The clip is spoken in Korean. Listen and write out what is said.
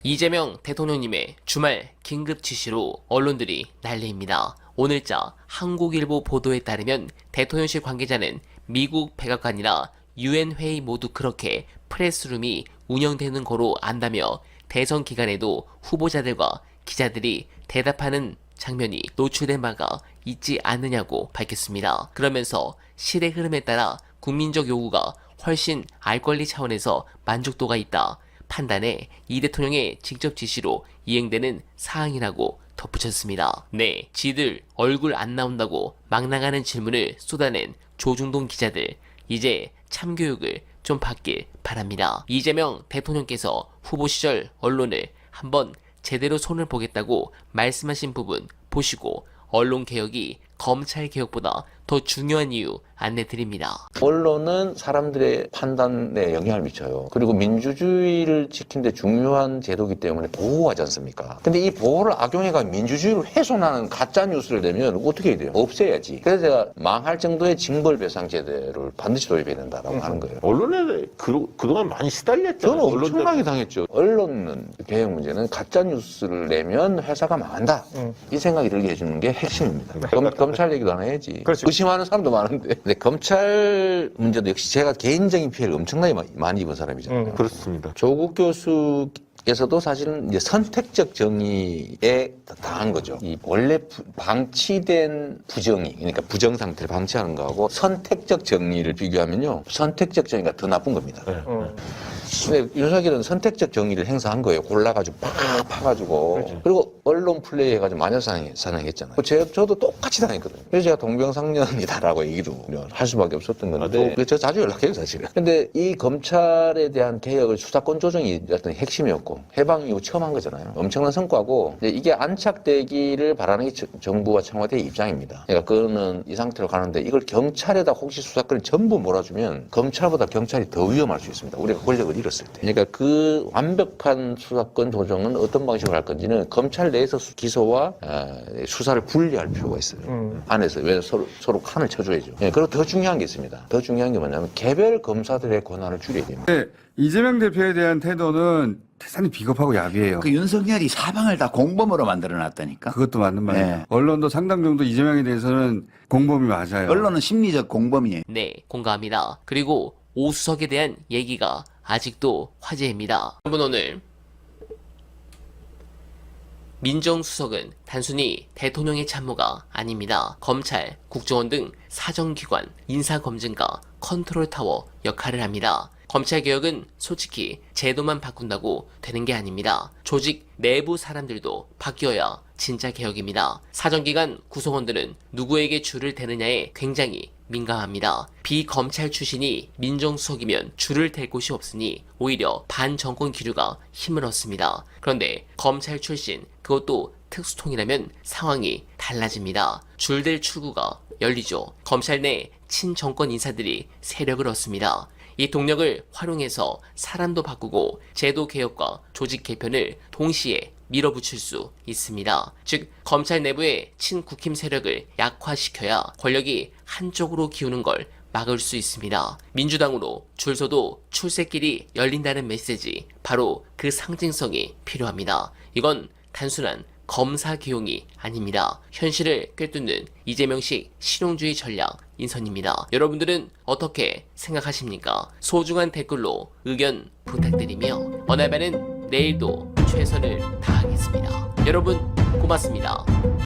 이재명 대통령님의 주말 긴급 지시로 언론들이 난리입니다. 오늘자 한국일보 보도에 따르면 대통령실 관계자는 미국 백악관이나 UN 회의 모두 그렇게 프레스룸이 운영되는 거로 안다며 대선 기간에도 후보자들과 기자들이 대답하는 장면이 노출된 바가 있지 않느냐고 밝혔습니다. 그러면서 시대 흐름에 따라 국민적 요구가 훨씬 알 권리 차원에서 만족도가 있다. 판단에 이 대통령의 직접 지시로 이행되는 사항이라고 덧붙였습니다. 네, 지들 얼굴 안 나온다고 막 나가는 질문을 쏟아낸 조중동 기자들, 이제 참교육을 좀 받길 바랍니다. 이재명 대통령께서 후보 시절 언론을 한번 제대로 손을 보겠다고 말씀하신 부분 보시고 언론개혁이 검찰개혁보다 더 중요한 이유 안내드립니다. 언론은 사람들의 판단에 영향을 미쳐요. 그리고 민주주의를 지키는 데 중요한 제도이기 때문에 보호하지 않습니까? 근데 이 보호를 악용해가 민주주의를 훼손하는 가짜 뉴스를 내면 어떻게 해야 돼요? 없애야지. 그래서 제가 망할 정도의 징벌배상 제도를 반드시 도입해야 된다라고 하는 거예요. 언론에 그동안 많이 시달렸잖아요. 저는 엄청나게 당했죠. 언론 개혁 문제는 가짜 뉴스를 내면 회사가 망한다. 이 생각이 들게 해주는 게 핵심입니다. 검찰 얘기도 안 해야지. 그렇죠. 의심하는 사람도 많은데. 근데 검찰 문제도 역시 제가 개인적인 피해를 엄청나게 많이 입은 사람이잖아요. 그렇습니다. 조국 교수께서도 사실은 이제 선택적 정의에 당한 거죠. 이 원래 방치된 부정의, 그러니까 부정 상태를 방치하는 거하고 선택적 정의를 비교하면요, 선택적 정의가 더 나쁜 겁니다. 근데 윤석열은 선택적 정의를 행사한 거예요. 골라가지고 팍 파가지고. 그렇죠. 그리고 언론 플레이 해가지고 마녀사냥했잖아요. 저도 똑같이 당했거든요. 그래서 제가 동병상련이다라고 얘기도 할 수밖에 없었던 건데. 네. 저 자주 연락해요, 사실은. 근데 이 검찰에 대한 개혁을 수사권 조정이 어떤 핵심이었고, 해방 이후 처음 한 거잖아요. 엄청난 성과고, 이게 안착되기를 바라는 게 정부와 청와대의 입장입니다. 그러니까 그거는 이 상태로 가는데, 이걸 경찰에다 혹시 수사권을 전부 몰아주면 검찰보다 경찰이 더 위험할 수 있습니다. 우리가 권력을 잃었을 때. 그러니까 그 완벽한 수사권 조정은 어떤 방식으로 할 건지는 검찰 내에서 기소와 수사를 분리할 필요가 있어요. 안에서. 왜 서로 칸을 쳐줘야죠. 그리고 더 중요한 게 있습니다. 더 중요한 게 뭐냐면 개별 검사들의 권한을 줄여야 됩니다. 네, 이재명 대표에 대한 태도는 대단히 비겁하고 야비해요. 그 윤석열이 사방을 다 공범으로 만들어놨다니까. 그것도 맞는 말이에요. 네. 언론도 상당 정도 이재명에 대해서는 공범이 맞아요. 언론은 심리적 공범이에요. 네, 공감합니다. 그리고 오수석에 대한 얘기가 아직도 화제입니다. 여러분, 오늘 민정수석은 단순히 대통령의 참모가 아닙니다. 검찰, 국정원 등 사정기관, 인사검증과 컨트롤타워 역할을 합니다. 검찰개혁은 솔직히 제도만 바꾼다고 되는 게 아닙니다. 조직 내부 사람들도 바뀌어야 진짜 개혁입니다. 사정기관 구성원들은 누구에게 줄을 대느냐에 굉장히 민감합니다. 비검찰 출신이 민정수석이면 줄을 댈 곳이 없으니 오히려 반정권 기류가 힘을 얻습니다. 그런데 검찰 출신, 그것도 특수통이라면 상황이 달라집니다. 줄댈 출구가 열리죠. 검찰 내 친정권 인사들이 세력을 얻습니다. 이 동력을 활용해서 사람도 바꾸고 제도 개혁과 조직 개편을 동시에 밀어붙일 수 있습니다. 즉, 검찰 내부의 친국힘 세력을 약화시켜야 권력이 한쪽으로 기우는 걸 막을 수 있습니다. 민주당으로 줄 서도 출세길이 열린다는 메시지, 바로 그 상징성이 필요합니다. 이건 단순한 검사 기용이 아닙니다. 현실을 꿰뚫는 이재명식 실용주의 전략 인선입니다. 여러분들은 어떻게 생각하십니까? 소중한 댓글로 의견 부탁드리며 어날바는 내일도 최선을 다하겠습니다. 여러분 고맙습니다.